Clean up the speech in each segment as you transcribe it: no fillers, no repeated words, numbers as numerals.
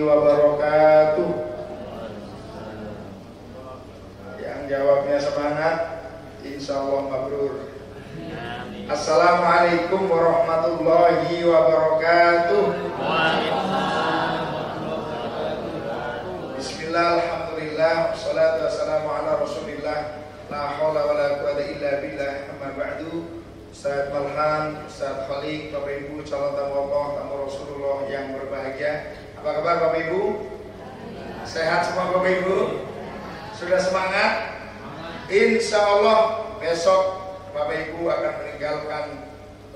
wabarakatuh. Yang jawabnya semangat, insya Allah mabrur. Assalamualaikum warahmatullahi wabarakatuh. Bismillah, alhamdulillah, wassalatu wassalamu ala rasulillah, la hawla wa la quwwata illa billah, amma ba'du. Ustaz Malhan, Ustaz Khalik, Bapak Ibu calon tamu Allah, tamu Rasulullah yang berbahagia. Apa kabar Bapak Ibu? Sehat semua Bapak Ibu? Sudah semangat? Insya Allah besok Bapak Ibu akan meninggalkan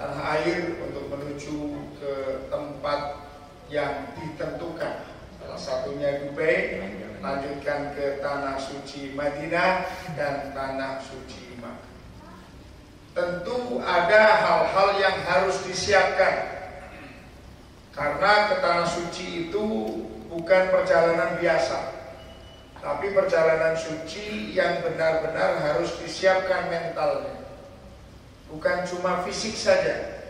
tanah air untuk menuju ke tempat yang ditentukan. Salah satunya Dubai, lanjutkan ke tanah suci Madinah dan tanah suci Makkah. Tentu ada hal-hal yang harus disiapkan, karena ke tanah suci itu bukan perjalanan biasa, tapi perjalanan suci yang benar-benar harus disiapkan mentalnya. Bukan cuma fisik saja,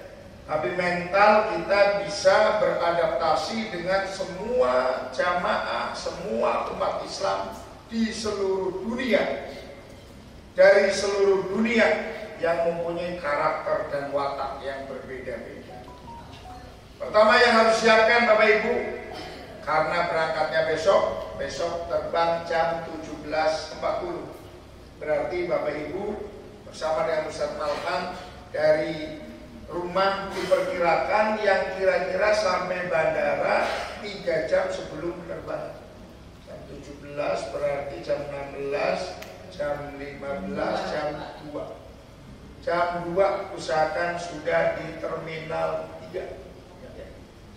tapi mental kita bisa beradaptasi dengan semua jamaah, semua umat Islam di seluruh dunia, dari seluruh dunia yang mempunyai karakter dan watak yang berbeda-beda. Pertama yang harus siapkan Bapak Ibu, karena berangkatnya besok terbang jam 17.40. Berarti Bapak Ibu bersama dengan Ustaz Malhan dari rumah diperkirakan yang kira-kira sampai bandara 3 jam sebelum terbang. Jam 17 berarti jam 16, jam 15, jam 2. Jam 2 usahakan sudah di Terminal 3.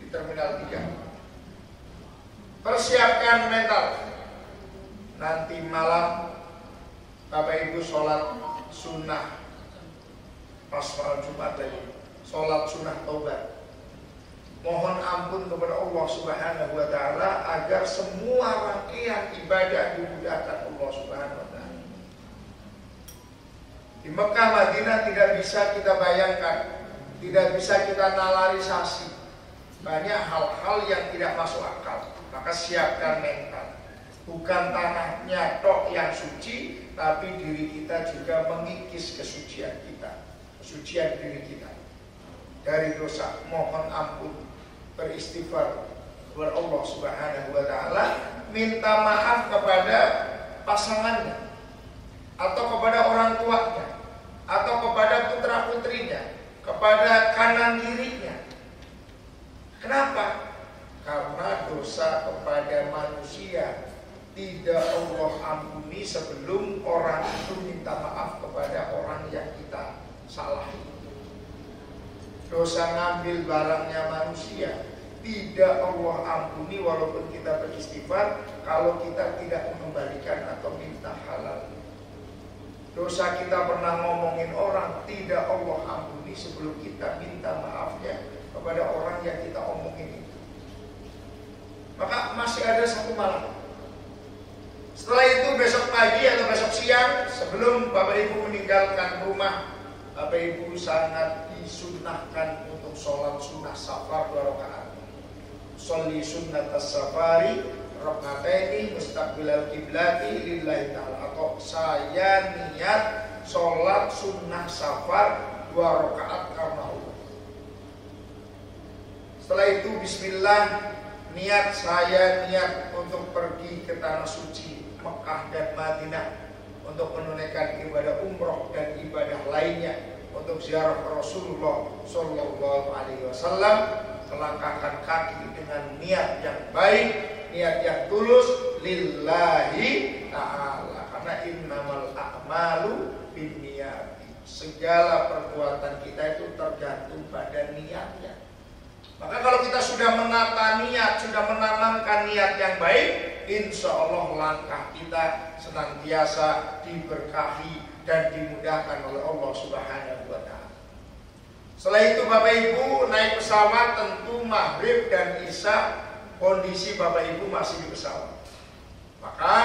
Di Terminal 3. Persiapkan mental. Nanti malam Bapak Ibu sholat sunnah pas malam Jumat tadi, sholat sunnah taubat. Mohon ampun kepada Allah Subhanahu wa Ta'ala agar semua rangkaian ibadah dimudahkan Allah Subhanahu wa Ta'ala. Di Mekah Madinah tidak bisa kita bayangkan, tidak bisa kita nalarisasi. Banyak hal-hal yang tidak masuk akal. Maka siapkan mental. Bukan tanahnya tok yang suci, tapi diri kita juga mengikis kesucian kita, kesucian diri kita dari dosa. Mohon ampun, beristighfar kepada Allah Subhanahu wa Ta'ala, minta maaf kepada pasangannya, atau kepada orang tuanya, atau kepada putra putrinya, kepada kanan kirinya. Kenapa? Karena dosa kepada manusia tidak Allah ampuni sebelum orang itu minta maaf kepada orang yang kita salahi. Dosa ngambil barangnya manusia tidak Allah ampuni walaupun kita beristighfar kalau kita tidak mengembalikan atau minta halal. Dosa kita pernah ngomongin orang tidak Allah ampuni sebelum kita minta maafnya kepada orang yang kita omongin itu. Maka masih ada satu malam. Setelah itu besok pagi atau besok siang sebelum Bapak Ibu meninggalkan rumah, Bapak Ibu sangat disunnahkan untuk sholat sunnah safar 2 rakaat. Sholli sunnatas safari rakataini mustaqbilal kiblati lillahi ta'ala, atau saya niat sholat sunnah safar 2 rakaat karena Allah. Setelah itu bismillah, saya niat untuk pergi ke tanah suci Mekah dan Madinah untuk menunaikan ibadah umroh dan ibadah lainnya, untuk ziarah Rasulullah Sallallahu Alaihi Wasallam, melangkahkan kaki dengan niat yang baik, niat yang tulus lillahi ta'ala, karena innamal a'malu binniyati, segala perbuatan kita itu tergantung pada niatnya. Maka kalau kita sudah menata niat, sudah menanamkan niat yang baik, insya Allah langkah kita senantiasa diberkahi dan dimudahkan oleh Allah Subhanahu wa Ta'ala. Setelah itu Bapak Ibu naik pesawat, tentu maghrib dan isya kondisi Bapak Ibu masih di pesawat. Maka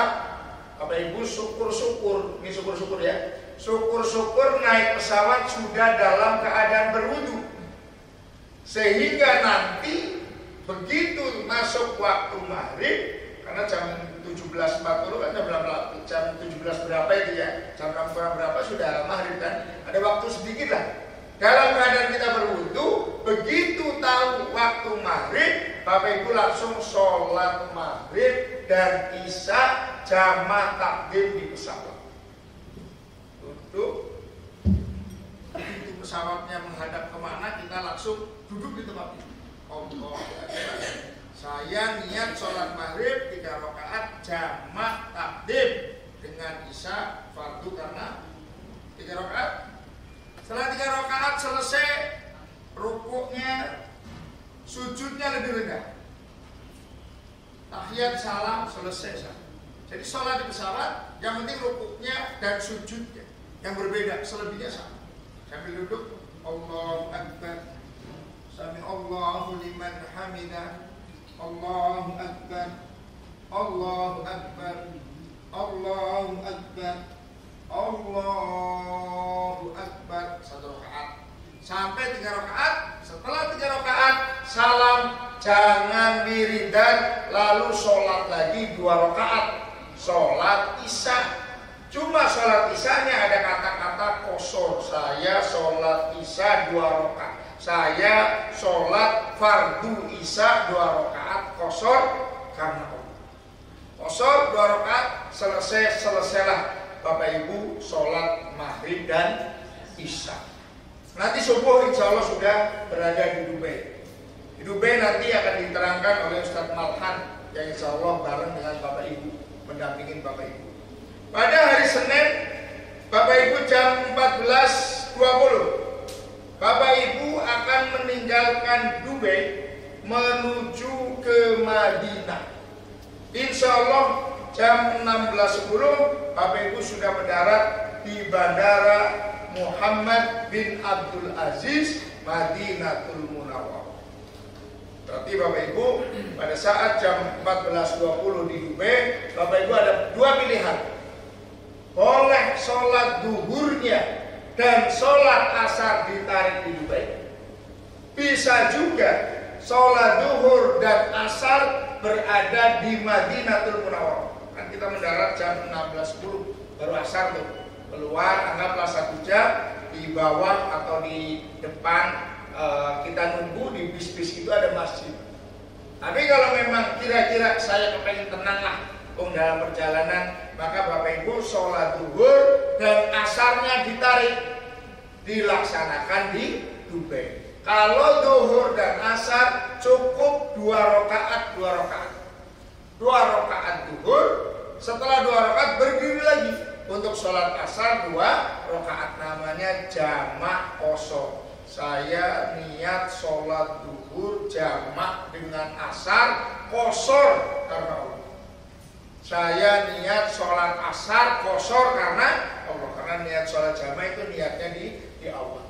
Bapak Ibu syukur-syukur, ini syukur-syukur ya, syukur-syukur naik pesawat sudah dalam keadaan berwudu, sehingga nanti Begitu masuk waktu maghrib, karena jam 17.40 kan jam 17 berapa itu ya, jam 6 kurang berapa sudah maghrib kan, ada waktu sedikit lah. Dalam keadaan kita berwudu, begitu tahu waktu maghrib, Bapak Ibu langsung sholat maghrib dan isya jamaah takdim di pesawat. Duduk, begitu pesawatnya menghadap kemana, kita langsung duduk di tempat itu. Allah, saya niat sholat maghrib 3 rakaat jamak takdim dengan isya fardu karena 3 rakaat. Setelah 3 rakaat selesai, rukuknya, sujudnya lebih rendah. Tahiyat salam selesai. Jadi sholat di pesawat, yang penting rukuknya dan sujudnya yang berbeda, selebihnya sama. Sambil duduk, Allahu Akbar. Sami Allahu liman hamidah. Allahu Akbar. Allahu Akbar. Allahu Akbar. Allahu Akbar. 1 rakaat sampai 3 rakaat. Setelah 3 rakaat salam, jangan wiridan, lalu sholat lagi 2 rakaat, sholat isya. Cuma sholat isyanya ada kata-kata kosor. Saya sholat isya 2 rakaat. Saya sholat fardu isya 2 rakaat kosor karena Allah. Kosor 2 rakaat selesailah Bapak Ibu sholat maghrib dan isya. Nanti subuh insya Allah sudah berada di Dubai. Di Dubai nanti akan diterangkan oleh Ustadz Malhan yang insya Allah bareng dengan Bapak Ibu, mendampingin Bapak Ibu. Pada hari Senin, Bapak Ibu jam 14.20 Bapak Ibu akan meninggalkan Dubai menuju ke Madinah. Insya Allah jam 16.10 Bapak Ibu sudah mendarat di Bandara Muhammad bin Abdul Aziz, Madinatul Munawwarah. Berarti Bapak Ibu pada saat jam 14.20 di Dubai, Bapak Ibu ada 2 pilihan. Boleh sholat duhurnya dan sholat asar ditarik di Dubai. Bisa juga sholat duhur dan asar berada di Madinatul Munawwarah. Kan kita mendarat jam 16.10, baru asar tuh. Keluar anggaplah 1 jam, di bawah atau di depan kita nunggu di bis-bis itu ada masjid. Tapi kalau memang kira-kira saya kepengen tenang lah dalam perjalanan, maka Bapak Ibu sholat duhur dan asarnya ditarik, dilaksanakan di Dubai. Kalau duhur dan asar cukup 2 rakaat, 2 rakaat. 2 rakaat duhur, setelah 2 rakaat berdiri lagi untuk sholat asar 2 rakaat, namanya jamak kosor. Saya niat sholat duhur jamak dengan asar kosor karena Allah. Saya niat sholat asar kosor karena Allah, karena niat sholat jamak itu niatnya di Allah.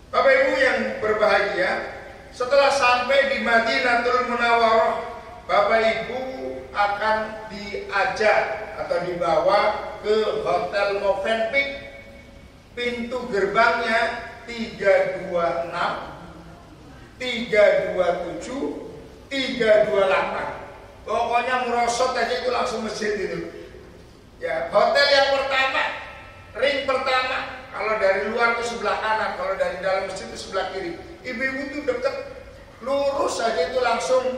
Bapak Ibu yang berbahagia, setelah sampai di Madinatul Munawwarah, Bapak Ibu akan diajak atau dibawa ke Hotel Movenpick. Pintu gerbangnya 326, 327, 328. Pokoknya merosot aja itu langsung masjid itu. Ya, hotel yang pertama, ring pertama. Kalau dari luar itu sebelah kanan, kalau dari dalam masjid itu sebelah kiri. Ibu-ibu itu deket, lurus aja itu langsung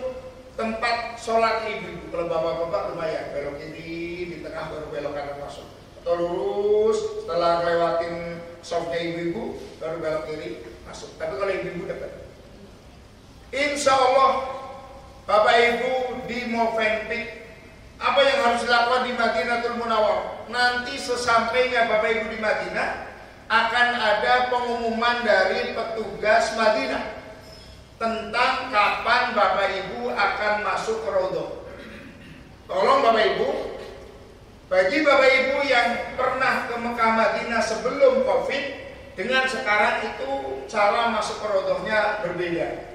tempat sholat ibu. Kalau bapak-bapak lumayan, belok kiri, di tengah baru belok kanan masuk. Atau lurus, setelah lewatin softnya ibu-ibu, baru belok kiri masuk. Tapi kalau ibu-ibu dekat, insya Allah Bapak Ibu di Movenpick, apa yang harus dilakukan di Madinatul Munawwarah? Nanti sesampainya Bapak Ibu di Madinah akan ada pengumuman dari petugas Madinah tentang kapan Bapak Ibu akan masuk ke Raudhah. Tolong Bapak Ibu, bagi Bapak Ibu yang pernah ke Mekah Madinah sebelum Covid dengan sekarang itu cara masuk ke Raudhahnya berbeda.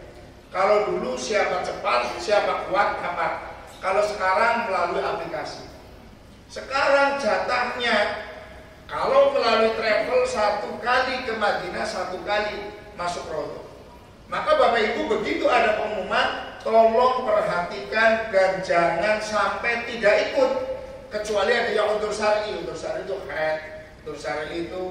Kalau dulu siapa cepat, siapa kuat, dapat. Kalau sekarang melalui aplikasi. Sekarang jatahnya, kalau melalui travel 1 kali ke Madinah, 1 kali masuk Raudhah. Maka Bapak Ibu begitu ada pengumuman, tolong perhatikan dan jangan sampai tidak ikut, kecuali ada yang udzur syar'i. Udzur syar'i itu haid, udzur syar'i itu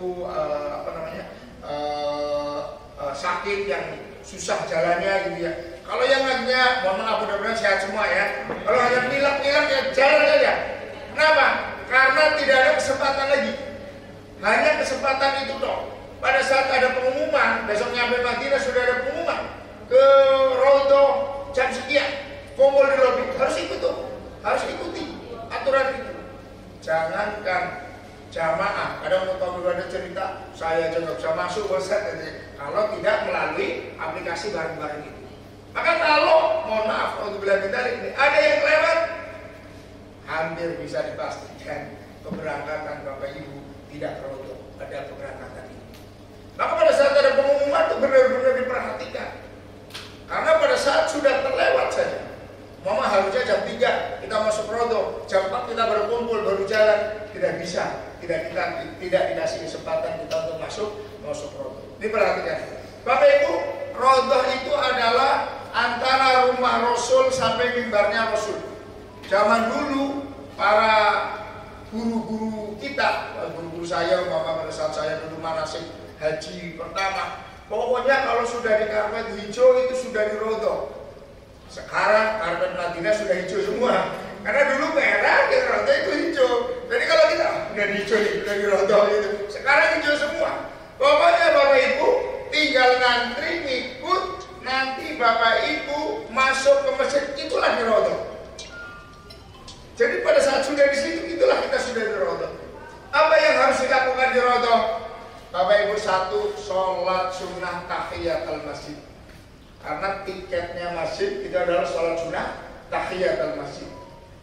sakit yang susah jalannya gitu ya. Kalau yang hanya, mohon maaf, mudah-mudahan sehat semua ya. Kalau hanya nilak-nilak ya jalan aja. Kenapa? Karena tidak ada kesempatan lagi. Hanya kesempatan itu toh. Pada saat ada pengumuman, besok nyampe Madinah sudah ada pengumuman ke Raudhah jam sekian, kumpul di lobi, harus ikut tuh, harus ikuti aturan itu. Jangankan jamaah, kadang kalau ada cerita saya aja nggak bisa masuk kalau tidak melalui aplikasi bareng-bareng itu. Maka kalau mohon maaf kalau bilang ini ada yang lewat, hampir bisa dipastikan keberangkatan Bapak Ibu tidak Raudhah pada keberangkatan ini. Maka pada saat ada pengumuman itu benar-benar diperhatikan. Karena pada saat sudah terlewat saja, mama harusnya jam 3 kita masuk Raudhah, jam 4 kita berkumpul baru jalan, tidak bisa, tidak dikasih kesempatan kita untuk masuk Raudhah. Ini perhatikan, Bapak Ibu, Raudhah itu adalah antara rumah Rasul sampai mimbarnya Rasul. Zaman dulu para guru-guru kita, guru-guru saya, mama pada saat saya dulu manasik haji pertama, pokoknya kalau sudah di karpet hijau itu sudah di Raudhah. Sekarang karpet Madinah sudah hijau semua, karena dulu merah di Raudhah itu hijau. Jadi kalau kita udah di hijau nih, udah di Raudhah itu, sekarang hijau semua. Pokoknya Bapak Ibu tinggal ngantri ngikut, nanti Bapak Ibu masuk ke masjid, itulah di Raudhah. Jadi pada saat sudah di situ, itulah kita sudah di Raudhah. Apa yang harus dilakukan di Raudhah? Bapak Ibu, satu, sholat sunnah tahiyatul masjid. Karena tiketnya masjid itu adalah sholat sunnah tahiyatul masjid.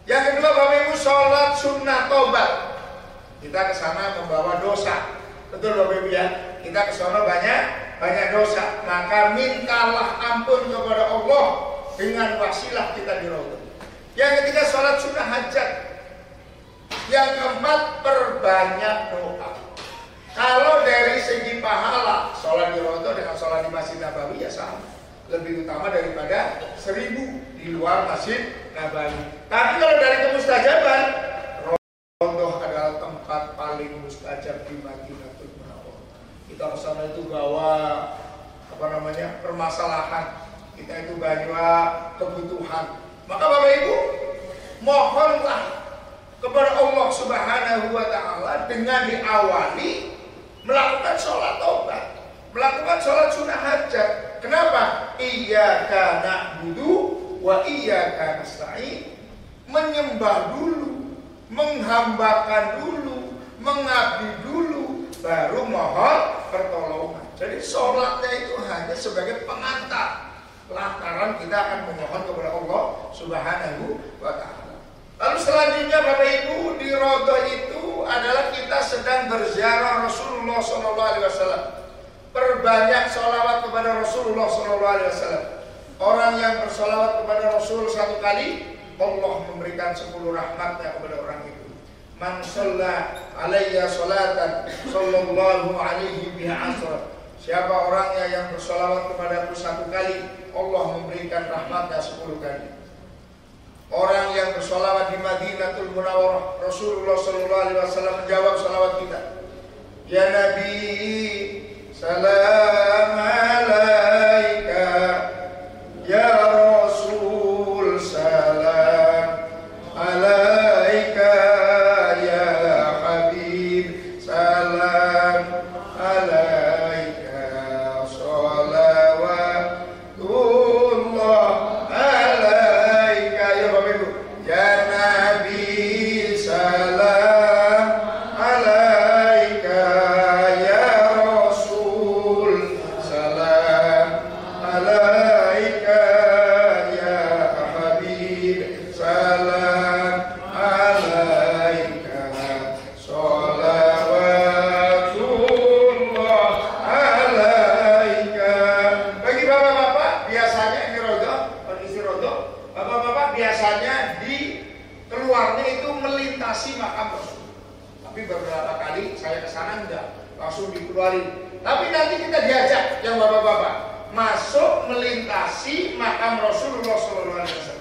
Yang kedua Bapak Ibu, sholat sunnah tobat. Kita ke sana membawa dosa. Betul Bapak Ibu ya? Kita ke sana banyak dosa. Maka mintalah ampun kepada Allah dengan wasilah kita di Raudhah. Yang ketiga sholat sunnah hajat. Yang keempat perbanyak doa. Kalau dari segi pahala, sholat di Raudhah dengan sholat di Masjid Nabawi ya sama, lebih utama daripada 1000 di luar Masjid Nabawi. Tapi kalau dari kemustajaban, Raudhah adalah tempat paling mustajab di Madinatul Munawwarah. Kita ke sana itu bawa permasalahan, kita itu bawa kebutuhan. Maka Bapak Ibu, mohonlah kepada Allah Subhanahu wa Ta'ala dengan diawali melakukan sholat taubat, melakukan sholat sunnah hajat. Kenapa? Iyyaka na'budu wa iyyaka nasta'in. Menyembah dulu, menghambakan dulu, mengabdi dulu, baru mohon pertolongan. Jadi sholatnya itu hanya sebagai pengantar, lantaran kita akan memohon kepada Allah Subhanahu wa Ta'ala. Lalu selanjutnya Bapak Ibu, di Raudhah itu adalah kita sedang berziarah Rasulullah SAW. Perbanyak sholawat kepada Rasulullah SAW. Orang yang bersolawat kepada Rasul satu kali, Allah memberikan 10 rahmatnya kepada orang itu. Man shalla alayya sholatan sallallahu alaihi biha asra. Siapa orangnya yang bersolawat kepadaku satu kali, Allah memberikan rahmatnya 10 kali. Orang yang bersolawat di Madinatul Munawwarah, Rasulullah SAW menjawab salawat kita. Ya Nabi, salam alaika. Ya Rasul, salam alaika. Ya Habib, salam alaika. Salawatullah alaika. Ya Bapak Ibu, ya Nabi, salam alaika. Ya Rasul, salam alaika. Ya Habib, salam alaika. Salawatullah alaika. Bagi bapak-bapak biasanya ini Raudhah, kondisi Raudhah, bapak-bapak biasanya di keluarnya itu melintasi makam Rasul. Tapi beberapa kali saya ke sana enggak, langsung dikeluarin. Tapi nanti kita diajak yang bapak-bapak, masuk melintasi makam Rasulullah SAW.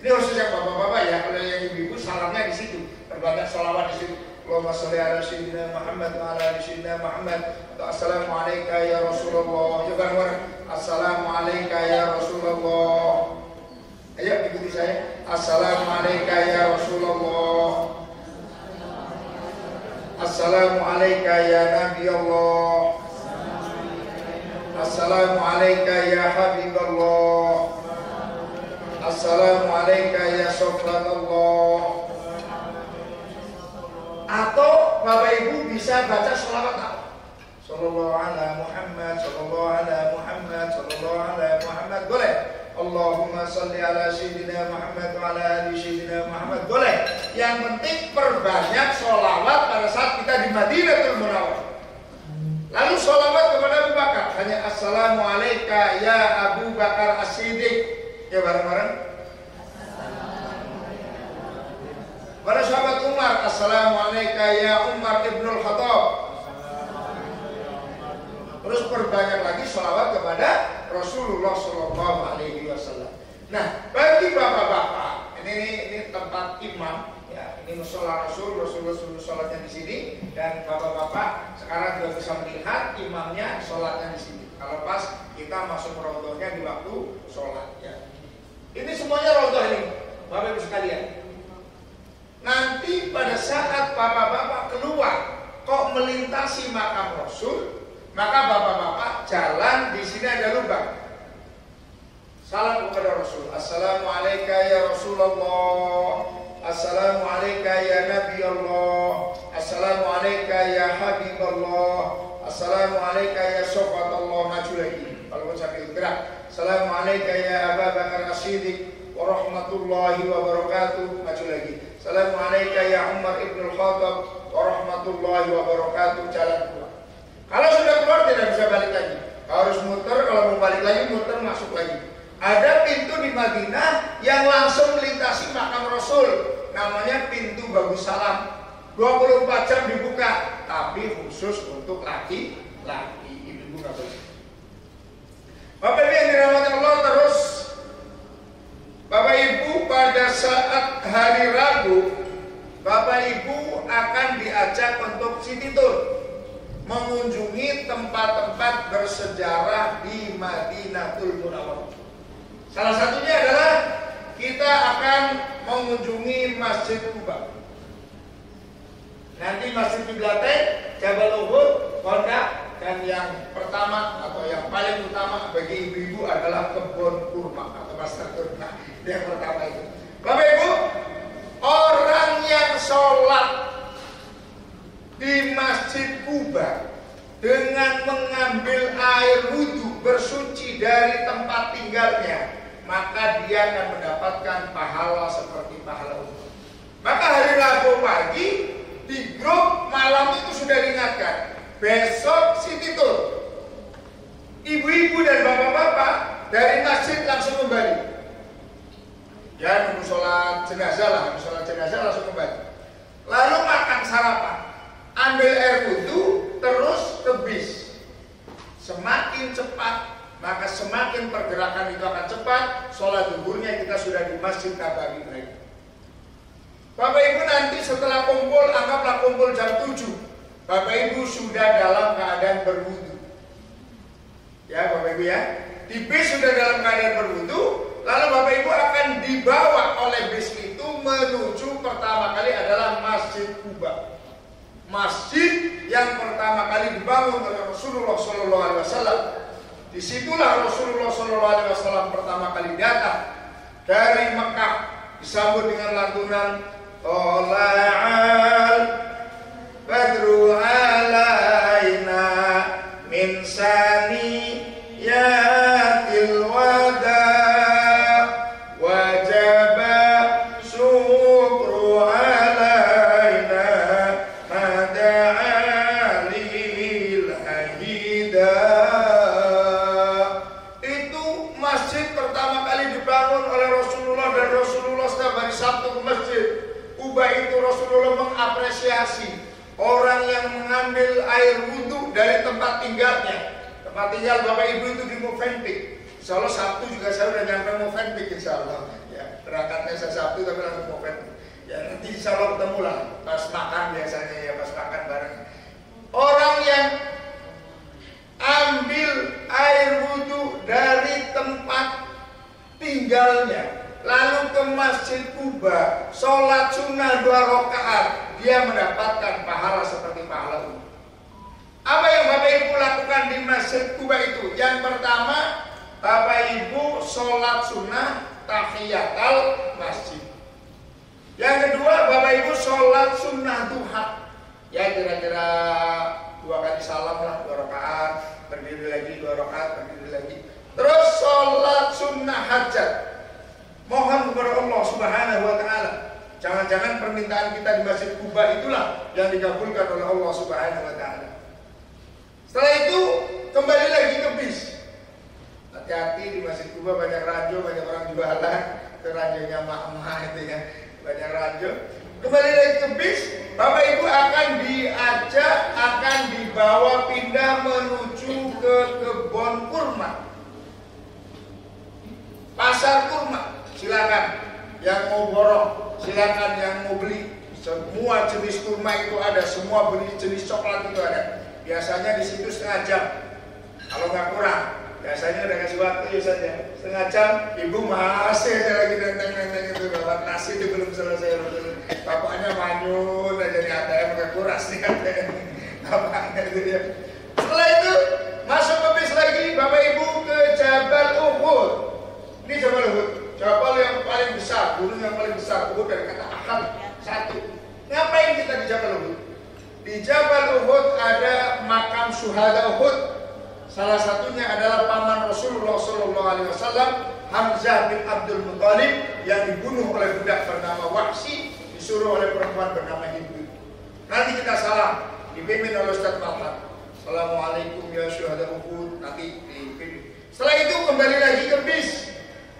Ini khusus yang bapak-bapak ya, kalau yang ibu-ibu salamnya di situ, berbanyak sholawat di situ. Allahumma sholli ala sayyidina Muhammad wa ala ali sayyidina Muhammad. Assalamu alayka ya Rasulullah. Yuk bareng-bareng. Assalamu alayka ya Rasulullah. Ayo ikuti saya. Assalamu alayka ya Rasulullah. Assalamu alayka ya Nabi Allah. Assalamu alayka ya Habiballah. Assalamu alayka ya Sofratullah. Atau Bapak Ibu bisa baca sholawat apa? Sallallahu ala Muhammad, sallallahu ala Muhammad, sallallahu ala Muhammad. Boleh. Allahumma salli ala sayyidina Muhammad wa ala ali sayyidina Muhammad. Boleh. Yang penting perbanyak sholawat pada saat kita di Madinatul Munawwarah. Lalu sholawat kepada Abu Bakar. Hanya assalamu alayka ya Abu Bakar As-Siddiq. Ya bareng-bareng. Pada sahabat Umar, assalamu alayka ya Umar ibnul Khattab. Terus perbanyak lagi sholawat kepada Rasulullah Sallallahu Alaihi Wasallam. Nah, bagi bapak-bapak, ini tempat imam, ya, ini musola Rasulullah sholatnya di sini, dan bapak-bapak sekarang sudah bisa melihat imamnya sholatnya di sini. Kalau pas kita masuk rodohnya di waktu sholat, ya. Ini semuanya rodoh ini, bapak-bapak sekalian. Nanti pada saat bapak-bapak keluar kok melintasi makam Rasul, maka bapak-bapak jalan di sini ada lubang. Salam kepada Rasul. Assalamu alayka ya Rasulullah. Assalamu alayka ya Nabi Allah. Assalamu alayka ya Habiballah. Assalamu alayka ya Sofatullah. Maju lagi. Kalau sambil gerak. Assalamu alayka ya Abu Bakar As-Siddiq wa rahmatullahi wa barakatuh. Maju lagi. Assalamu alayka ya Umar ibnul Khattab wa rahmatullahi wa barakatuh. Jalan keluar. Kalau sudah keluar tidak bisa balik lagi. Harus muter, kalau mau balik lagi muter masuk lagi. Ada pintu di Madinah yang langsung melintasi makam Rasul. Namanya pintu Bagus Salam. 24 jam dibuka, tapi khusus untuk laki-laki. Ibu-ibu nggak boleh. Bapak Ibu yang dirahmati Allah, terus Bapak Ibu pada saat hari Rabu, Bapak Ibu akan diajak untuk city tour, mengunjungi tempat-tempat bersejarah di Madinatul Munawwarah. Salah satunya adalah kita akan mengunjungi Masjid Quba. Nanti Masjid Qiblatain, Jabal Uhud, Kondak, dan yang pertama atau yang paling utama bagi ibu-ibu adalah kebun kurma atau pasar kurma. Yang pertama itu. Bapak Ibu, orang yang sholat di Masjid Quba dengan mengambil air wudhu bersuci dari tempat tinggalnya, maka dia akan mendapatkan pahala seperti pahala umum. Maka hari Rabu pagi di grup malam itu sudah diingatkan, besok city tour. Ibu-ibu dan bapak-bapak dari masjid langsung kembali. Ya, nunggu sholat jenazah langsung kembali. Lalu makan sarapan, ambil air wudhu, terus ke bis. Semakin cepat, maka semakin pergerakan itu akan cepat. Sholat zuhurnya kita sudah di Masjid Nabawi lagi. Bapak Ibu nanti setelah kumpul, anggaplah kumpul jam 7. Bapak Ibu sudah dalam keadaan berwudu. Ya Bapak Ibu ya, di bis sudah dalam keadaan berwudu. Lalu Bapak Ibu akan dibawa oleh bis itu menuju pertama kali adalah Masjid Quba. Masjid yang pertama kali dibangun oleh Rasulullah SAW. Disitulah Rasulullah SAW pertama kali datang dari Mekah, disambut dengan lantunan Tola'al Badru alaina min saniyatil wada wajaba syukru alaina mada'alil ahida. Itu masjid pertama kali dibangun oleh Rasulullah, dan Rasulullah setiap hari Sabtu ke masjid Quba itu Rasulullah mengapresiasi orang yang mengambil air wudhu dari tempat tinggalnya. Tempat tinggal Bapak Ibu itu di Movenpick. Insya Allah Sabtu juga saya udah nyampe Movenpick insya Allah. Ya, berangkatnya saya Sabtu tapi langsung Movenpick. Ya nanti insya Allah ketemu lah pas makan biasanya ya, pas makan bareng. Orang yang ambil air wudhu dari tempat tinggalnya lalu ke Masjid Kuba, sholat sunnah 2 rakaat, dia mendapatkan pahala seperti pahala umum. Apa yang Bapak Ibu lakukan di Masjid Kuba itu? Yang pertama, Bapak Ibu sholat sunnah tahiyatul masjid. Yang kedua, Bapak Ibu sholat sunnah duha. Ya kira-kira 2 kali salam lah, 2 rakaat, berdiri lagi 2 rakaat, berdiri lagi. Terus sholat sunnah hajat. Mohon kepada Allah Subhanahu wa Ta'ala. Jangan-jangan permintaan kita di Masjid Kuba itulah yang dikabulkan oleh Allah Subhanahu wa Ta'ala. Setelah itu kembali lagi ke bis. Hati-hati di Masjid Kuba banyak ranjau, banyak orang jualan. Itu ranjaunya emak-emak itu ya, banyak ranjau. Kembali lagi ke bis, Bapak Ibu akan diajak, akan dibawa pindah menuju ke kebun kurma, pasar kurma. Silakan yang mau borong, silakan yang mau beli. Semua jenis kurma itu ada, semua jenis coklat itu ada. Biasanya di situ setengah jam, kalau nggak kurang. Biasanya udah kasih waktu saja setengah jam. Ibu masih saya lagi nenteng-nenteng itu bawa nasi itu belum selesai. Bapaknya manyun aja nih ATM pakai kuras nih ATM. Bapaknya itu dia. Setelah itu masuk ke bis lagi, Bapak Ibu ke Jabal Uhud. Ini Jabal Uhud, Jabal yang paling besar, gunung yang paling besar. Uhud dari kata Ahad 1. Ngapain kita di Jabal Uhud? Di Jabal Uhud ada makam syuhada Uhud. Salah satunya adalah paman Rasulullah SAW, Hamzah bin Abdul Muttalib, yang dibunuh oleh budak bernama Wahsy, disuruh oleh perempuan bernama Hindu. Nanti kita salam, dipimpin oleh Ustaz Malhan. Assalamualaikum ya syuhada Uhud. Nanti dipimpin. Setelah itu kembali lagi ke bis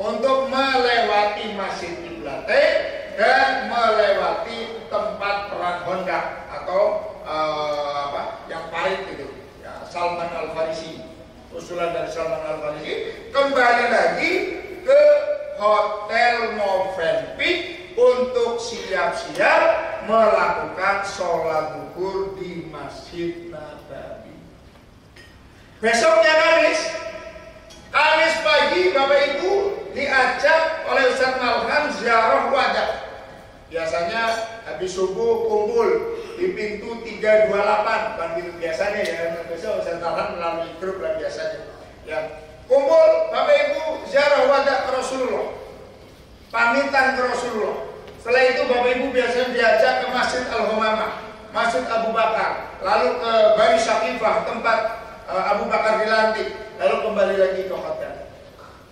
untuk melewati Masjid Qiblatain dan melewati tempat perang Khandaq atau yang pahit itu. Salman Al-Farisi, usulan dari Salman Al-Farisi. Kembali lagi ke Hotel Movenpick untuk siap-siap melakukan sholat zuhur di Masjid Nabawi. Besoknya Kamis pagi Bapak Ibu diajak oleh Ustaz Malhan ziarah wadah. Biasanya habis subuh kumpul di pintu 328, bukan pintu biasanya ya. Biasanya Ustaz Malhan melalui grup lah biasanya. Ya, kumpul Bapak Ibu ziarah wadah Rasulullah, pamitan ke Rasulullah. Setelah itu Bapak Ibu biasanya diajak ke Masjid Al-Humamah, Masjid Abu Bakar, lalu ke Bani Syaqifah tempat Abu Bakar dilantik, lalu kembali lagi ke hotel.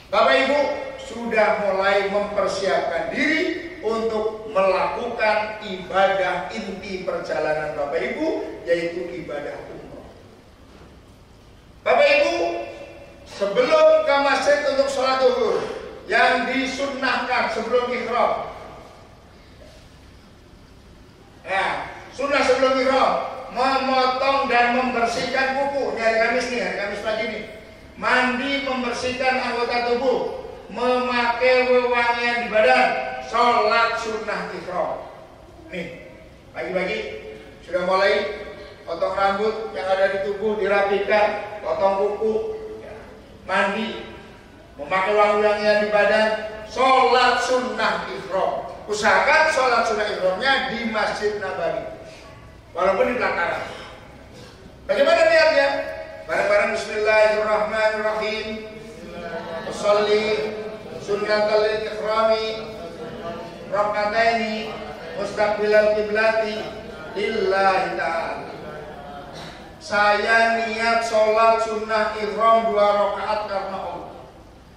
Bapak Ibu sudah mulai mempersiapkan diri untuk melakukan ibadah inti perjalanan Bapak Ibu, yaitu ibadah umroh. Bapak Ibu, sebelum ke masjid untuk sholat zuhur yang disunnahkan sebelum ihram, ya, sunnah sebelum ihram, memotong dan membersihkan kuku. Ini hari Kamis nih, hari Kamis pagi nih. Mandi, membersihkan anggota tubuh, memakai wewangian di badan, sholat sunnah ihram. Nih, pagi-pagi sudah mulai potong rambut yang ada di tubuh dirapikan, potong kuku, mandi, memakai wangian di badan, sholat sunnah ihram. Usahakan sholat sunnah ihramnya di Masjid Nabawi, walaupun di belakang. Bagaimana niatnya? Bareng-bareng Bismillahirrahmanirrahim. Usolli sunnatal ihrami rakataini mustaqbilal kiblati lillahi ta'ala. Saya niat sholat sunnah ihram 2 rakaat karena Allah.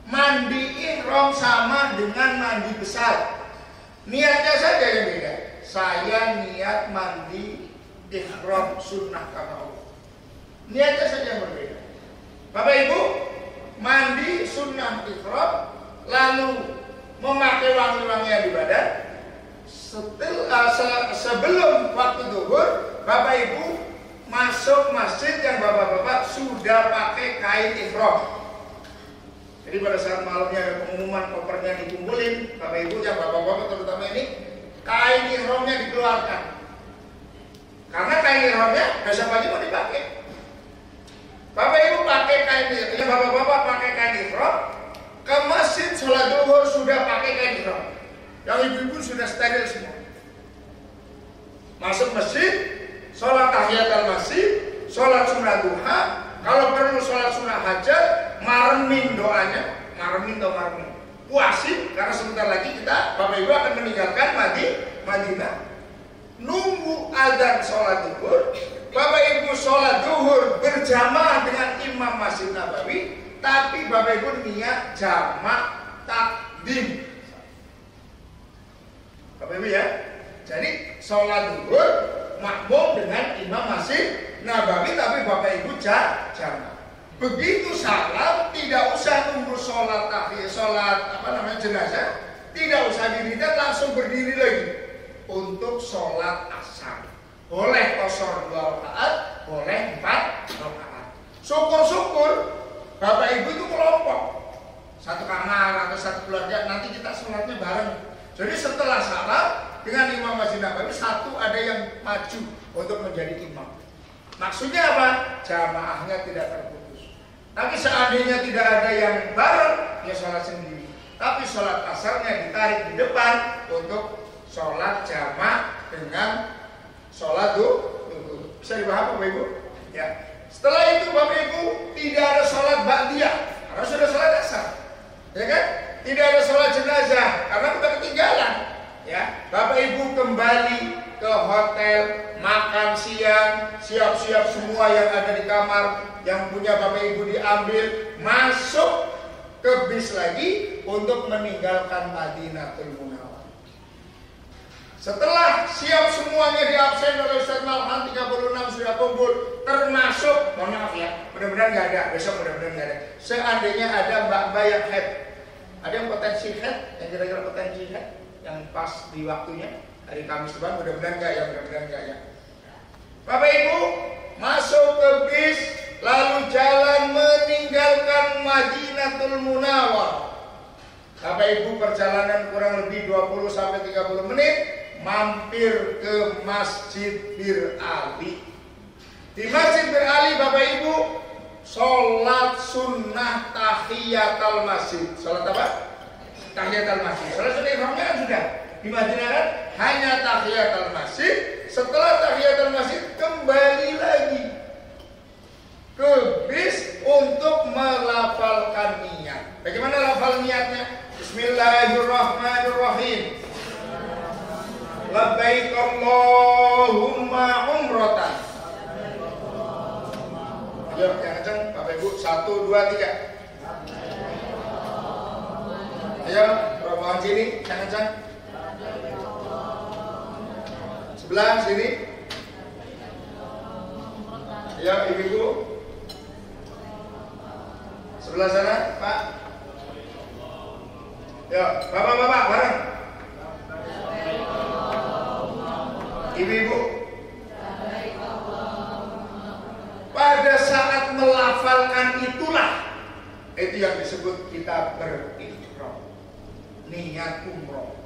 Mandi ihram sama dengan mandi besar, niatnya saja yang beda. Saya niat mandi ihram sunnah karena Allah, niatnya saja yang berbeda. Bapak Ibu, mandi sunnah ihram lalu memakai wangi-wangian di badan. Sebelum waktu zuhur, Bapak Ibu masuk masjid yang bapak-bapak sudah pakai kain ihram. Jadi pada saat malamnya ada pengumuman kopernya dikumpulin, bapak ibu yang bapak-bapak terutama ini, kain ihramnya dikeluarkan. Karena kain ihramnya besok pagi mau dipakai. Bapak ibu pakai kain ihram, bapak-bapak pakai kain ihram, ke masjid sholat zuhur sudah pakai kain ihram. Yang ibu-ibu sudah steril semua. Masuk masjid, sholat tahiyatul masjid, sholat sunat duha, kalau perlu sholat sunat hajat, maremin doanya, maremin. Puasin, karena sebentar lagi kita, bapak ibu akan meninggalkan Madinah. Nunggu azan sholat zuhur, bapak ibu sholat zuhur berjamaah dengan imam Masjid Nabawi, tapi bapak ibu niat jamak takdim. Bapak ibu ya, jadi sholat zuhur makmum dengan imam Masjid Nabawi, tapi bapak ibu jamak. Begitu salam, tidak usah nunggu sholat jenazah, tidak usah diridat, langsung berdiri lagi untuk sholat asar. Boleh qashar 2 rakaat, boleh 4 rakaat. Syukur-syukur bapak ibu itu kelompok, satu kamar atau satu keluarga, nanti kita sholatnya bareng. Jadi setelah salam dengan imam Masjid Nabawi, satu ada yang maju untuk menjadi imam. Maksudnya apa? Jamaahnya tidak terputus. Tapi seandainya tidak ada yang bareng, ya sholat sendiri. Tapi sholat asarnya ditarik di depan untuk sholat jamaah dengan sholat zuhur. Bisa dipahami Bapak Ibu? Ya. Setelah itu Bapak Ibu tidak ada sholat ba'diyah karena sudah sholat asar, ya kan? Tidak ada sholat jenazah karena sudah ketinggalan. Ya, Bapak Ibu kembali ke hotel, makan siang, siap-siap semua yang ada di kamar, yang punya Bapak Ibu diambil, masuk ke bis lagi untuk meninggalkan Madinatul Munawwarah. Setelah siap semuanya diabsen oleh Ustaz Malhan, 36 sudah kumpul, termasuk, mohon maaf ya, mudah-mudahan nggak ada, besok mudah-mudahan nggak ada. Seandainya ada mbak-mbak yang head, ada yang potensi head, yang kira-kira potensi head, yang pas di waktunya, hari Kamis depan, mudah-mudahan nggak ya, mudah-mudahan nggak ya. Bapak Ibu masuk ke bis, lalu jalan meninggalkan Madinatul Munawwarah. Bapak Ibu perjalanan kurang lebih 20-30 menit, mampir ke Masjid Bir Ali. Di Masjid Bir Ali Bapak Ibu sholat sunnah tahiyatul masjid. Sholat apa? Tahiyatul masjid. Sholat sunnah ihramnya kan sudah. Di Madinah kan hanya tahiyatul masjid. Setelah tahiyatul masjid kembali lagi ke bis untuk melafalkan niat. Bagaimana lafal niatnya? Bismillahirrahmanirrahim. Labbaik Allahumma umratan. Ayo yang kenceng Bapak Ibu, 1, 2, 3. Ayo rombongan sini yang kenceng. Sebelah sini. Ayo ibu-ibu. Sebelah sana Pak. Ayo bapak-bapak bareng. Ibu-ibu. Pada saat melafalkan itulah, itu yang disebut kita berikhram, niat umroh.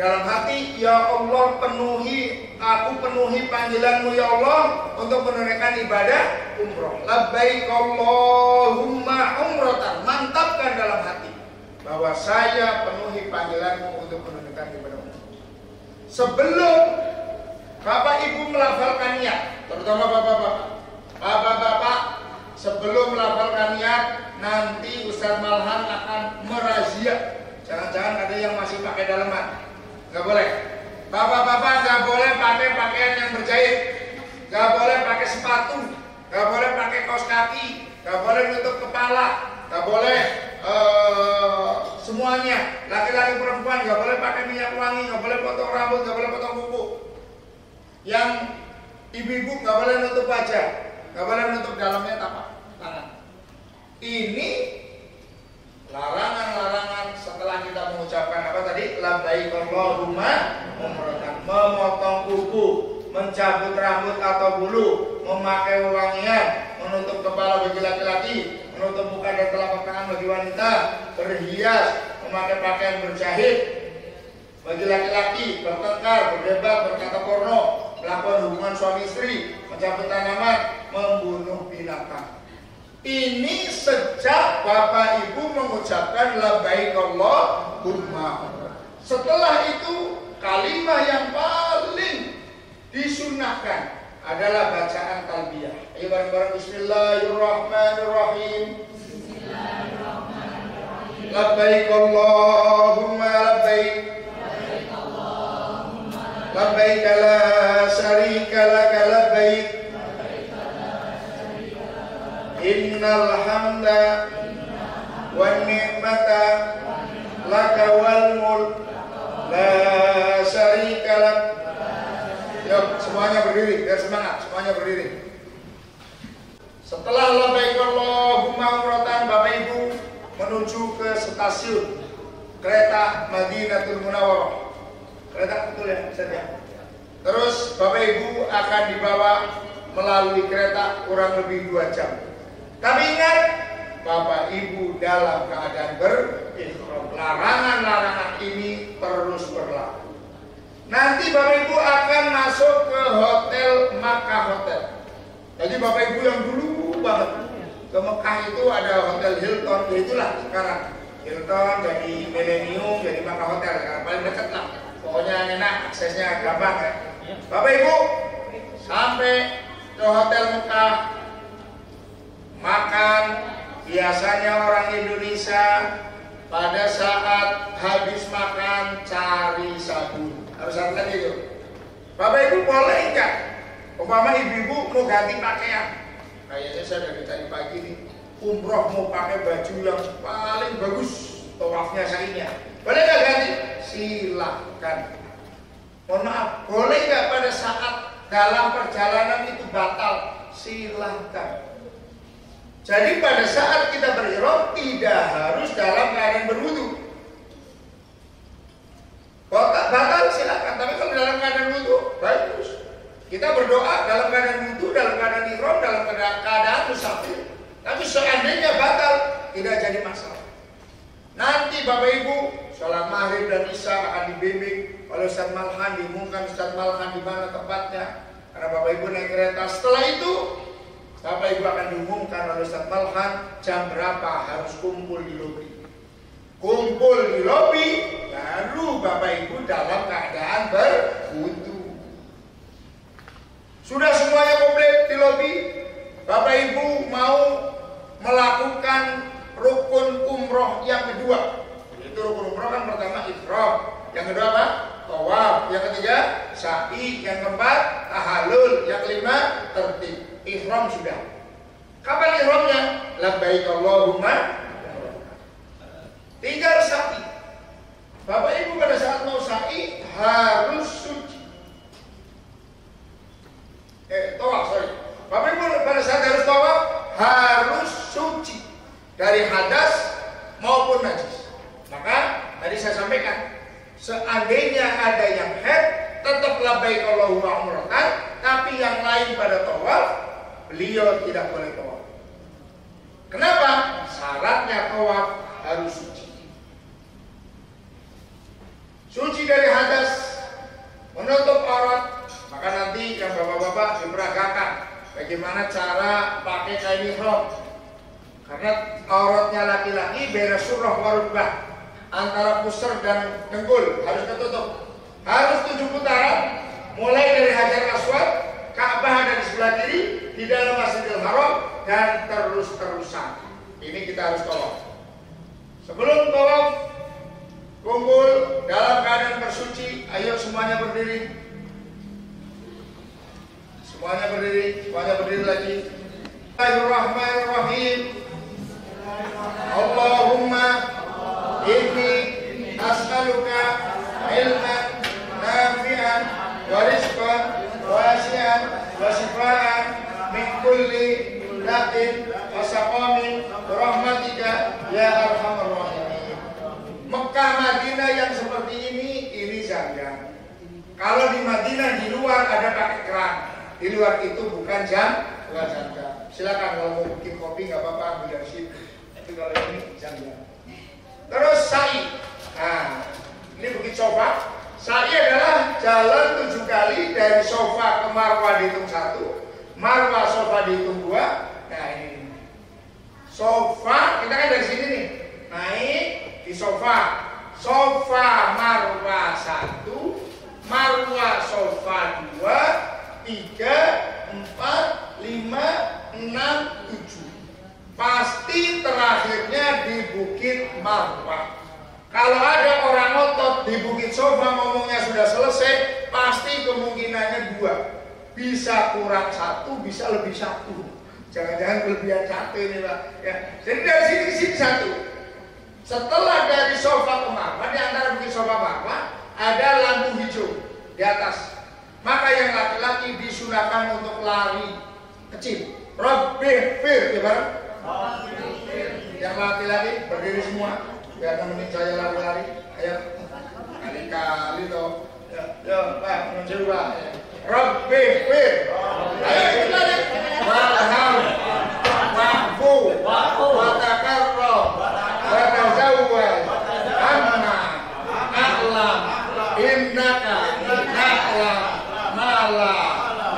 Dalam hati, ya Allah aku penuhi panggilanmu ya Allah untuk menunaikan ibadah umroh. Labbaik Allahumma umrotan. Mantapkan dalam hati bahwa saya penuhi panggilanmu untuk menunaikan ibadah umroh. Sebelum Bapak Ibu melafalkan niat, terutama bapak-bapak, sebelum melafalkan niat, nanti Ustaz Malhan akan merazia. Jangan-jangan ada yang masih pakai daleman. Gak boleh. Bapak-bapak gak boleh pakai pakaian yang berjahit, gak boleh pakai sepatu, gak boleh pakai kaos kaki, gak boleh nutup kepala, gak boleh semuanya. Laki-laki perempuan gak boleh pakai minyak wangi, gak boleh potong rambut, gak boleh potong kuku. Yang ibu-ibu gak boleh nutup wajah, gak boleh nutup dalamnya tapak tangan. Ini larangan-larangan setelah kita mengucapkan apa tadi? Labbaik Allahumma umratan. Memotong kuku, mencabut rambut atau bulu, memakai wangian, menutup kepala bagi laki-laki, menutup muka dan telapak tangan bagi wanita, berhias, memakai pakaian berjahit bagi laki-laki, bertengkar, berdebat, berkata porno, melakukan hubungan suami istri, mencabut tanaman, membunuh binatang. Ini sejak Bapak Ibu mengucapkan labbaik Allahumma. Setelah itu kalimat yang paling disunahkan adalah bacaan talbiyah. Ayo bareng-bareng Bismillahirrahmanirrahim. Bismillahirrahmanirrahim. Labbaik Allahumma labbaik. Labbaik Allahumma labbaik la syarika laka labbaik. Innal hamda wan ni'mata laka wal mulk la syarika lak. Yuk, semuanya berdiri, biar semangat, semuanya berdiri. Setelah labbaik Allahumma umratan, Bapak Ibu menuju ke stasiun kereta Madinatul Munawwarah. Kereta betul ya, bisa ya. Terus Bapak Ibu akan dibawa melalui kereta kurang lebih 2 jam. Tapi ingat, Bapak Ibu dalam keadaan berihram. Larangan-larangan ini terus berlaku. Nanti Bapak Ibu akan masuk ke hotel Makkah Hotel. Jadi Bapak Ibu yang dulu banget ke Mekah itu ada hotel Hilton, ya itulah sekarang Hilton jadi Millennium, jadi Makkah Hotel, ya, paling dekat lah. Pokoknya enak, aksesnya gampang ya. Bapak Ibu sampai ke hotel Mekah, makan. Biasanya orang Indonesia pada saat habis makan cari sabun. Harus hati itu. Bapak Ibu boleh enggak? Umpama ibu-ibu mau ganti pakaian. Kayaknya saya dari tadi pagi nih umroh mau pakai baju yang paling bagus, tawafnya syarinya. Boleh enggak ganti? Silahkan. Mohon maaf, boleh enggak pada saat dalam perjalanan itu batal? Silahkan. Jadi pada saat kita berihram tidak harus dalam keadaan berwudu. Kalau tak batal silakan, tapi kalau dalam keadaan wudu bagus. Kita berdoa dalam keadaan wudu, dalam keadaan ihram, dalam keadaan musafir. Tapi seandainya batal tidak jadi masalah. Nanti Bapak Ibu sholat maghrib dan isya akan dibimbing oleh Ustaz Malhan, diumumkan Ustaz Malhan di mana tempatnya. Karena Bapak Ibu naik kereta, setelah itu Bapak Ibu akan diumumkan oleh Ustaz Malhan jam berapa harus kumpul di lobi. Kumpul di lobi, baru Bapak Ibu dalam keadaan berwudu. Sudah semuanya komplit di lobi, Bapak Ibu mau melakukan rukun umroh yang kedua. Itu rukun umroh kan pertama ihram, yang kedua apa? Tawaf, yang ketiga sa'i, yang keempat tahallul, yang kelima tertib. Ihram sudah. Kapan ihramnya? Labbaik Allahumma. Tinggal sa'i. Bapak Ibu pada saat mau sa'i harus suci. Tawaf, sorry. Bapak Ibu pada saat harus tawaf harus suci dari hadas maupun najis. Maka tadi saya sampaikan, seandainya ada yang haid tetap labbaik Allahumma umratan, tapi yang lain pada tawaf beliau tidak boleh tawaf. Kenapa? Syaratnya tawaf harus suci. Suci dari hadas, menutup aurat. Maka nanti yang bapak-bapak diperagakan bagaimana cara pakai kain ihram. Karena auratnya laki-laki beres surah warubah, antara pusar dan dengkul harus tertutup. Harus 7 putaran, mulai dari Hajar Aswad, Ka'bah ada di sebelah kiri, di dalam Masjidil Haram, dan terus-terusan. Ini kita harus tawaf. Sebelum tawaf, kumpul dalam keadaan bersuci. Ayo semuanya berdiri. Semuanya berdiri, semuanya berdiri lagi. Bismillahirrahmanirrahim. Allahumma inni as'aluka ilman nafi'an wa rizqan wasi'an wa shifaan min kulli da'in wa saqamin rahmatika ya arhamar rahimin. Mekah Madinah yang seperti ini jangan. Kalau di Madinah di luar ada pakai keran, Di luar itu bukan jam. Silakan kalau mau bikin kopi nggak apa-apa, ambil dari situ. Tapi kalau ini jam-jam. Terus sa'i. Nah, ini bukit sofa. Sa'i adalah jalan 7 kali dari sofa ke Marwah dihitung 1, Marwah sofa dihitung 2. Nah ini sofa kita kan dari sini nih, naik di sofa, sofa Marwah 1, Marwah sofa 2, 3, 4, 5, 6, 7. Pasti terakhirnya di Bukit Marwah. Kalau ada orang ngotot di Bukit Sofa ngomongnya sudah selesai, pasti kemungkinannya 2. Bisa kurang 1, bisa lebih 1. Jangan-jangan kelebihan 1 ini Pak. Ya. Jadi dari sini ke sini 1. Setelah dari Sofa ke Marwah, di antara Bukit Sofa Marwah ada lampu hijau di atas. Maka yang laki-laki disunahkan untuk lari kecil. Rabbih fir, ya bareng. Yang laki-laki berdiri semua. Biar nemenin saya lari-lari. Ayo. Kali-kali toh. Ya, Pak, menunjuk Pak. Rabbih fir. Ayo kita lihat. Warham. Wa'fu. Watakarram. Watazawwaj. Amma. A'lam. Innaka. Na'lam. Ma'la.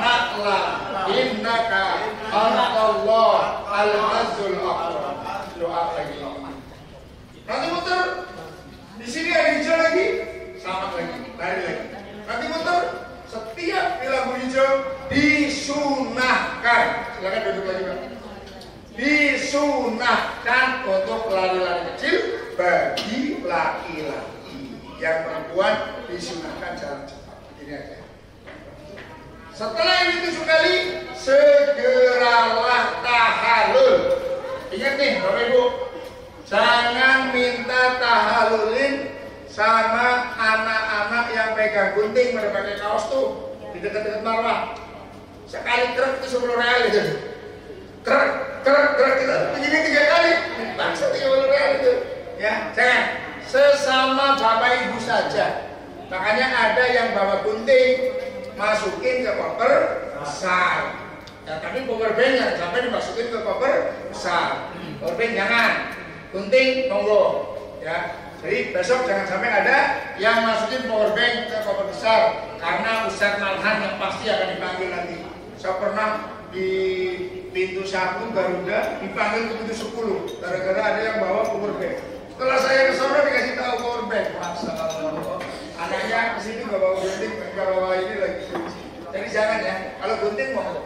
Na'lam. Innaka. Allah al-Azul Akbar. Doa lagi. Nanti muter. Di sini ada hijau lagi, sama lagi, lari lagi. Nanti muter. Setiap di lampu hijau disunahkan. Silakan duduk lagi Pak. Disunahkan untuk lari-lari kecil bagi laki-laki. Yang perempuan disunahkan jalan cepat. Ini aja. Setelah ini 7 kali, segeralah tahallul. Ingat nih Bapak Ibu, jangan minta tahallulin sama anak-anak yang pegang gunting pada pakai kaos tuh di dekat-dekat Marwah. Sekali truk itu 10 real itu. Truk kita begini 3 kali, bangsa 30 real itu. Ya, jangan. Sesama Bapak Ibu saja. Makanya ada yang bawa gunting, masukin ke koper besar. Ya, tapi power bank jangan sampai dimasukin ke koper besar. Power bank jangan. Gunting monggo. Ya. Jadi besok jangan sampai ada yang masukin power bank ke koper besar karena Ustadz Malhan yang pasti akan dipanggil nanti. Saya pernah di pintu 1 Garuda dipanggil ke pintu 10 gara-gara ada yang bawa power bank. Setelah saya ke sana dikasih tahu power bank. Masyaallah. Anaknya kesini nggak bawa gunting, nggak bawa ini lagi. Jadi jangan ya, kalau gunting monggo.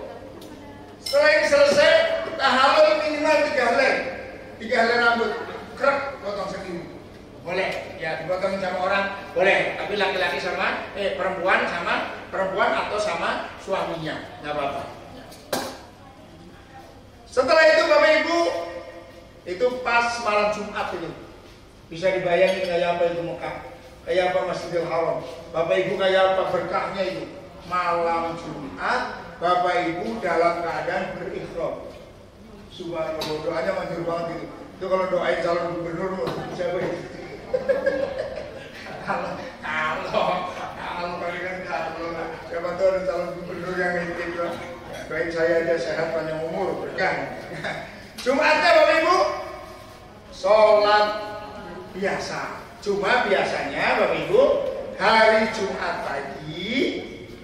Setelah ini selesai, tahallul minimal 3 helai. 3 helai rambut, krek, potong segini. Boleh, ya dipotongin sama orang, boleh. Tapi laki-laki sama, perempuan sama perempuan atau sama suaminya, nggak apa-apa. Setelah itu Bapak Ibu, itu pas malam Jumat ini, bisa dibayangin kayak apa itu Mekah. Kayak apa Masjidil Haram. Bapak Ibu kayak apa berkahnya itu. Malam Jumat Bapak Ibu dalam keadaan berikhram. Subhanallah, doanya manjur banget gitu. Itu kalau doain calon gubernur siapa itu? Kalau siapa tahu ada calon gubernur yang gitu. Doain saya aja sehat panjang umur, berkah. Jumatnya Bapak Ibu sholat biasa. Cuma biasanya Bapak Ibu hari Jumat pagi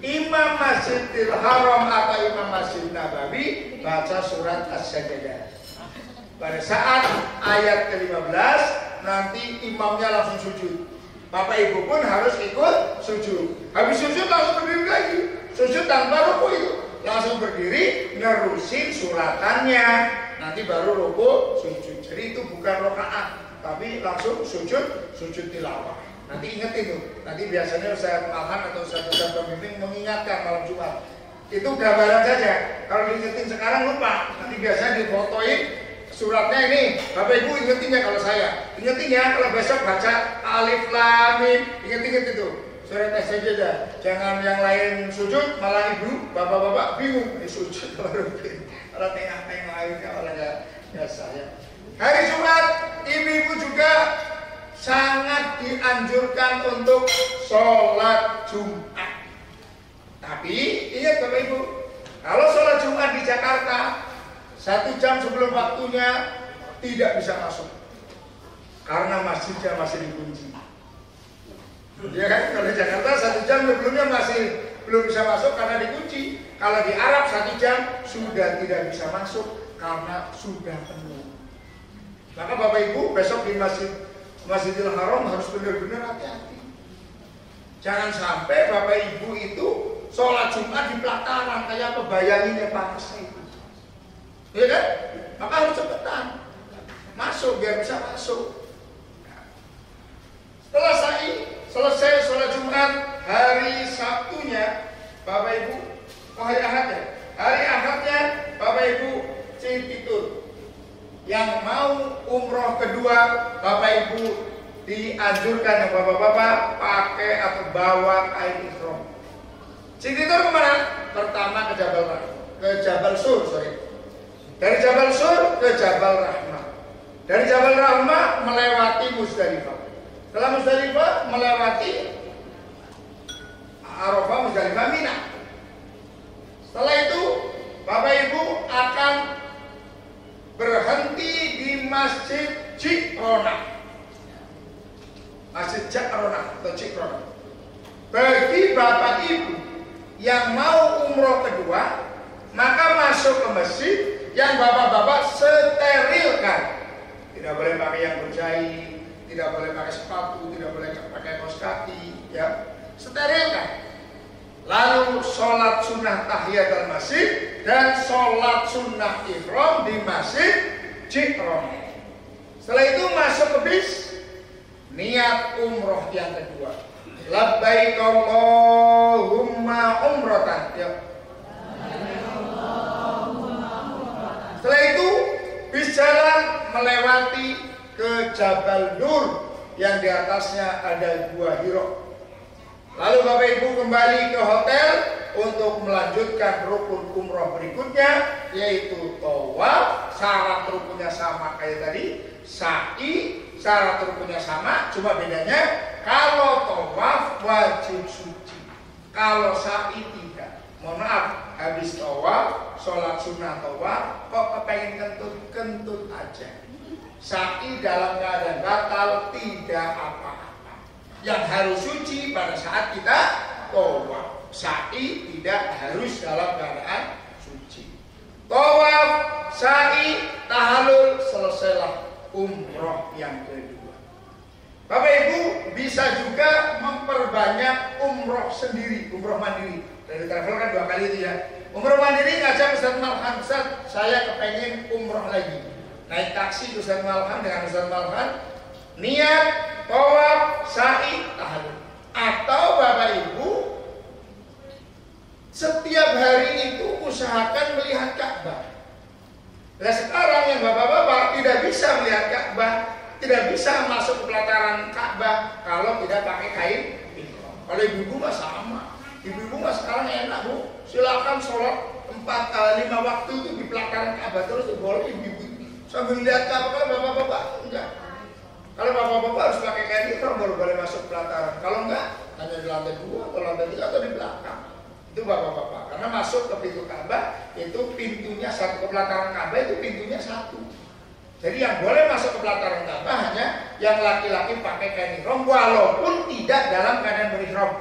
Imam Masjidil Haram atau Imam Masjid Nabawi baca surat As-Sajdah. Pada saat ayat ke-15 nanti imamnya langsung sujud. Bapak Ibu pun harus ikut sujud. Habis sujud langsung berdiri lagi. Sujud tanpa ruku itu. Langsung berdiri nerusin suratannya. Nanti baru ruku sujud. Jadi itu bukan rakaat. Tapi langsung sujud tilawah. Nanti ingat itu. Nanti biasanya Ustaz Malhan atau Ustaz pembimbing mengingatkan malam Jumat. Itu gambaran saja. Kalau diingetin sekarang lupa. Nanti biasanya difotoin suratnya ini. Bapak Ibu ingetin ya kalau saya. Ingetin ya kalau besok baca Alif Lam Mim. Inget-inget itu. Surat As-Sajdah. Jangan yang lain sujud malah ibu, bapak-bapak bingung. Sujud baru kalau tengah-tengah akhirnya olahraga biasa ya. Hari Jumat, ibu-ibu juga sangat dianjurkan untuk sholat Jumat. Tapi ingat Bapak Ibu, Kalau sholat Jumat di Jakarta 1 jam sebelum waktunya tidak bisa masuk karena masjidnya masih dikunci. Ya kan, kalau di Jakarta 1 jam sebelumnya masih belum bisa masuk karena dikunci. Kalau di Arab 1 jam sudah tidak bisa masuk karena sudah penuh. Maka Bapak Ibu besok di Masjidil Haram harus benar-benar hati-hati. Jangan sampai Bapak Ibu itu sholat Jumat di pelataran kayak apa, bayanginnya panasnya itu. Ya kan? Maka harus cepetan masuk biar bisa masuk. Setelah selesai sholat Jumat, hari Sabtunya Bapak Ibu, hari Ahadnya. Hari Ahadnya Bapak Ibu Cipitur yang mau umroh kedua, Bapak Ibu dianjurkan yang bapak-bapak pakai atau bawa kain ihram. Cipitur kemana? Pertama ke Jabal Sur, Dari Jabal Sur ke Jabal Rahmah. Dari Jabal Rahmah melewati Musdalifah. Setelah Musdalifah melewati Arafah, Musdalifah, Mina. Setelah itu Bapak Ibu akan berhenti di Masjid Ji'ronah. Masjid Ji'ronah atau Ji'ronah. Bagi Bapak Ibu yang mau umroh kedua, maka masuk ke masjid yang bapak-bapak sterilkan. Tidak boleh pakai yang berjahit, tidak boleh pakai sepatu, tidak boleh pakai kaos kaki, ya. Sterilkan. Lalu sholat sunnah tahiyatul masjid dan sholat sunnah ihram di Masjid Ji'ronah. Setelah itu masuk ke bis, niat umroh yang kedua. Labbaik Allahumma umratan. Ya. Setelah itu bis jalan melewati ke Jabal Nur yang di atasnya ada Gua Hira. Lalu Bapak Ibu kembali ke hotel untuk melanjutkan rukun umroh berikutnya, yaitu tawaf. Syarat rukunnya sama kayak tadi, sa'i syarat rukunnya sama, cuma bedanya kalau tawaf wajib suci, kalau sa'i tidak. Mohon maaf, habis tawaf, sholat sunnah tawaf, kok kepengen kentut-kentut aja. Sa'i dalam keadaan batal tidak apa-apa. Yang harus suci pada saat kita tawaf. Sa'i tidak harus dalam keadaan suci. Tawaf, sa'i, tahallul, selesailah umroh yang kedua. Bapak Ibu bisa juga memperbanyak umroh sendiri, umroh mandiri. Dari travel kan 2 kali itu ya. Umroh mandiri ngajak Ustaz Malhan, Ustaz, saya kepengen umroh lagi. Naik taksi ke Ustaz Malhan dengan Ustaz Malhan, niat tawaf, sa'i, tahallul. Atau Bapak Ibu setiap hari itu usahakan melihat Ka'bah. Nah sekarang yang bapak-bapak tidak bisa melihat Ka'bah, tidak bisa masuk ke pelataran Ka'bah kalau tidak pakai kain ihram. Kalau ibu-ibu mah sama. Ibu-ibu mah sekarang enak Bu, silakan sholat 5 waktu itu di pelataran Ka'bah terus boleh ibu-ibu sambil lihat Ka'bah. Kalau bapak-bapak enggak. Kalau bapak-bapak harus pakai kain ihram baru boleh masuk pelataran. Kalau enggak, hanya di lantai 2 atau lantai 3 atau di belakang. Itu bapak-bapak. Karena masuk ke pintu Ka'bah itu pintunya satu, ke pelataran Ka'bah itu pintunya satu. Jadi yang boleh masuk ke pelataran Ka'bah hanya yang laki-laki pakai kain ihram walaupun tidak dalam keadaan berihram.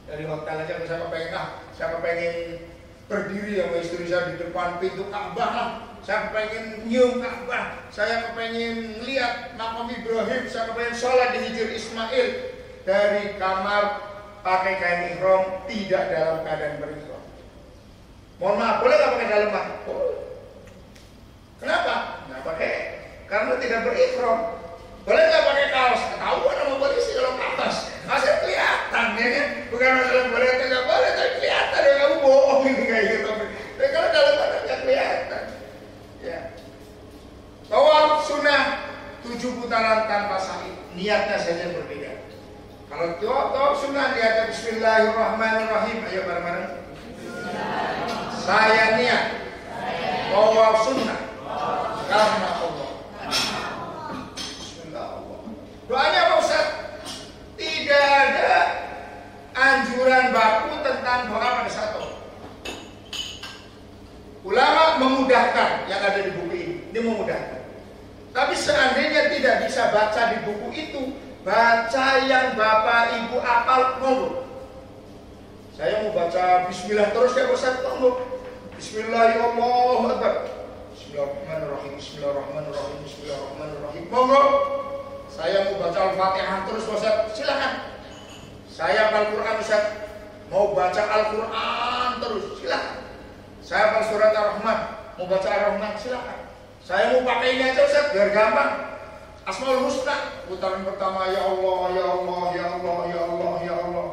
Dari hotel aja saya kepengen berdiri sama istri saya di depan pintu Ka'bah lah. Saya kepengen nyium Ka'bah, saya kepengen lihat makam Ibrahim, saya kepengen sholat di Hijr Ismail. Dari kamar pakai kain ihram tidak dalam keadaan berihram. Mohon maaf, boleh nggak pakai daleman? Boleh. Kenapa? Nggak pakai, karena tidak berihram. Boleh nggak pakai kaos? Ketahuan sama polisi kalau kaos. Masih kelihatan ya kan? Bukan masalah boleh atau nggak boleh, tapi kelihatan ya kamu bohong ini kayak gitu. Tapi kalau daleman nggak kelihatan. Ya. Tawaf sunnah 7 putaran tanpa sa'i. Niatnya saja berbeda. Kalau tawaf sunnah niatnya Bismillahirrahmanirrahim. Ayo bareng-bareng. Saya niat tawaf sunnah karena Allah. Bismillah. Doanya apa Ustaz? Tidak ada anjuran baku tentang doa pada saat tawaf. memudahkan yang ada di buku ini memudahkan. Tapi seandainya tidak bisa baca di buku itu, baca yang Bapak Ibu hafal, monggo. Saya mau baca Bismillah terus ya Ustaz, monggo. Bismillahirrahmanirrahim. Bismillahirrahmanirrahim. Bismillahirrahmanirrahim. Bismillahirrahmanirrahim. Monggo. Saya mau baca Al-Fatihah terus Ustaz, silakan. Saya hafal Quran Ustaz, mau baca Al-Quran terus, silakan. Saya hafal surat Ar-Rahman, mau baca Ar-Rahman, silakan. Saya mau pakai ini aja Ustaz, biar gampang. Asmaul Husna, putaran pertama ya Allah, ya Allah, ya Allah, ya Allah, ya Allah.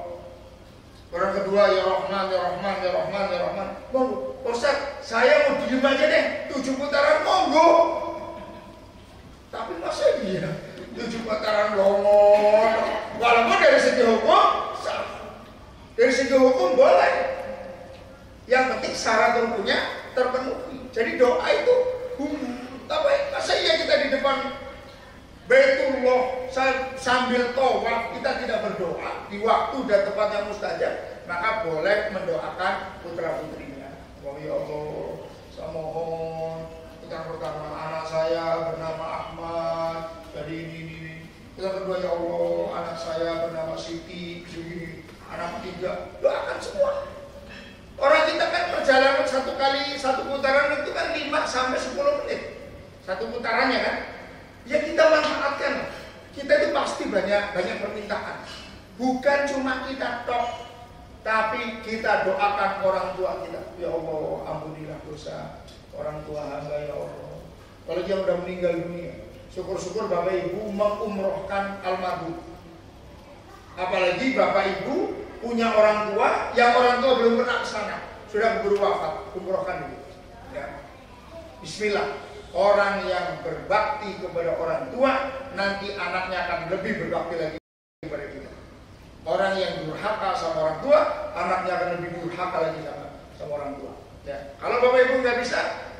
Putaran kedua ya Rahman, ya Rahman, ya Rahman, ya Rahman. Monggo, Ustaz, saya mau diem aja deh, 7 putaran monggo. Tapi masa iya 7 putaran longor? Walaupun dari segi hukum, dari segi hukum boleh. Yang penting syarat rukunnya terpenuhi. Jadi doa itu tapi masa iya kita di depan Baitullah sambil tawaf kita tidak berdoa di waktu dan tempat yang mustajab, maka boleh mendoakan putra putrinya. Oh ya Allah, saya mohon putra pertama anak saya bernama Ahmad, jadi ini. Putra kedua ya Allah, anak saya bernama Siti, begini. Anak ketiga, doakan semua. Orang kita kan perjalanan satu putaran itu kan 5 sampai 10 menit. Satu putarannya kan. Ya kita manfaatkan. Kita itu pasti banyak permintaan. Bukan cuma kita tok, tapi kita doakan orang tua kita. Ya Allah, ampunilah dosa orang tua hamba ya Allah. Kalau dia sudah meninggal dunia, syukur-syukur Bapak Ibu mengumrohkan almarhum. Apalagi Bapak Ibu punya orang tua yang orang tua belum pernah ke sana, sudah keburu wafat, umrohkan dulu. Ya. Bismillah. Orang yang berbakti kepada orang tua, nanti anaknya akan lebih berbakti lagi kepada kita. Orang yang durhaka sama orang tua, anaknya akan lebih durhaka lagi sama orang tua. Ya. Kalau Bapak Ibu nggak bisa,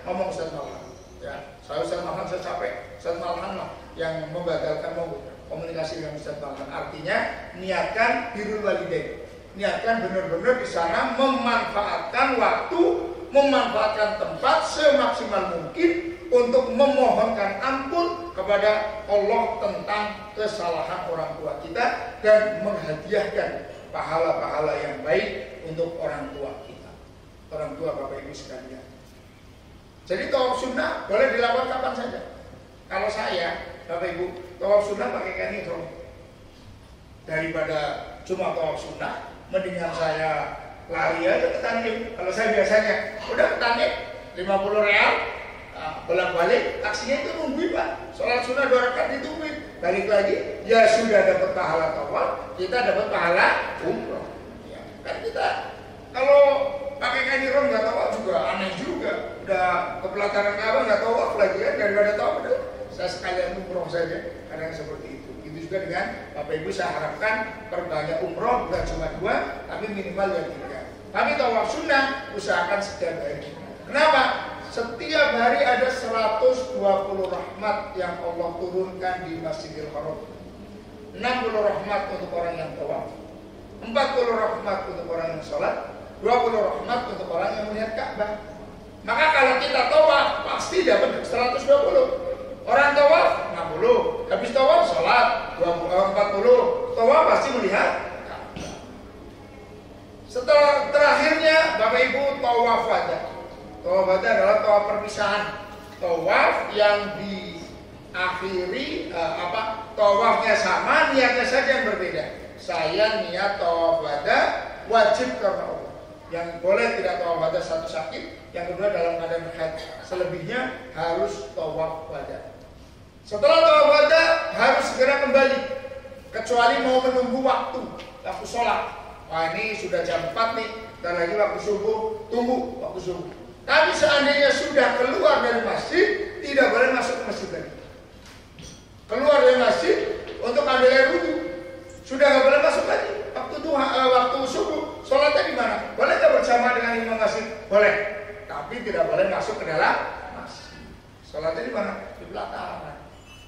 ngomong Ustaz Malhan. Ya. Saya Ustaz Malhan, saya capek. Ustaz Malhan lah yang membatalkan mau komunikasi dengan Ustaz Malhan. Artinya niatkan birrul walidain. Niatkan benar-benar di sana memanfaatkan waktu, memanfaatkan tempat semaksimal mungkin untuk memohonkan ampun kepada Allah tentang kesalahan orang tua kita dan menghadiahkan pahala-pahala yang baik untuk orang tua kita, orang tua Bapak Ibu sekalian. Jadi tawaf sunnah boleh dilakukan kapan saja. Kalau saya, Bapak Ibu, tawaf sunnah pakai kain ihram. Daripada cuma tawaf sunnah, mendingan saya lari aja ke Tanif. Kalau saya biasanya udah ke Tanif 50 real, bolak-balik, taksinya itu nungguin Pak. Sholat sunnah 2 rakaat ditungguin, balik lagi, ya sudah dapat pahala tawaf, kita dapat pahala umroh. Ya, kan kita kalau pakai kain ihram nggak tawaf juga aneh juga. Udah ke pelataran Ka'bah nggak tawaf lagi kan, daripada tawaf udah saya sekalian umroh saja. Kadang seperti itu. Itu juga dengan Bapak Ibu saya harapkan perbanyak umroh, bukan cuma 2, tapi minimal yang 3. Tapi tawaf sunnah usahakan setiap hari. Kenapa? Setiap hari ada 120 rahmat yang Allah turunkan di Masjidil Haram. 60 rahmat untuk orang yang tawaf, 40 rahmat untuk orang yang sholat, 20 rahmat untuk orang yang melihat Ka'bah. Maka kalau kita tawaf pasti dapat 120. Orang tawaf 60, habis tawaf sholat 40, tawaf pasti melihat Ka'bah. Setelah terakhirnya Bapak Ibu tawaf wada. Tawaf wada adalah tawaf perpisahan. Tawaf yang diakhiri tawafnya sama, niatnya saja yang berbeda. Saya niat tawaf wada wajib karena Allah. Yang boleh tidak tawaf wada satu sakit, yang kedua dalam keadaan haid. Selebihnya harus tawaf wada. Setelah tawaf wada harus segera kembali, kecuali mau menunggu waktu sholat. Wah ini sudah jam 4 nih, dan lagi waktu subuh, tunggu waktu subuh. Tapi seandainya sudah keluar dari masjid, tidak boleh masuk ke masjid lagi. Keluar dari masjid untuk ambil air wudhu, sudah nggak boleh masuk lagi. Waktu subuh, sholatnya di mana? Boleh nggak berjamaah dengan imam masjid? Boleh. Tapi tidak boleh masuk ke dalam masjid. Sholatnya di mana? Di belakang.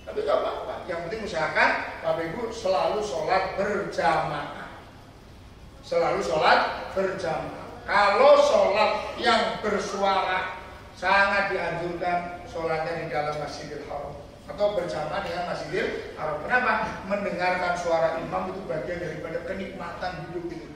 Tapi nggak apa-apa. Yang penting usahakan Bapak Ibu selalu sholat berjamaah. Selalu sholat berjamaah. Kalau sholat yang bersuara sangat dianjurkan sholatnya di dalam Masjidil Haram atau berjamaah dengan Masjidil Haram. Kenapa? Mendengarkan suara imam itu bagian daripada kenikmatan hidup ini.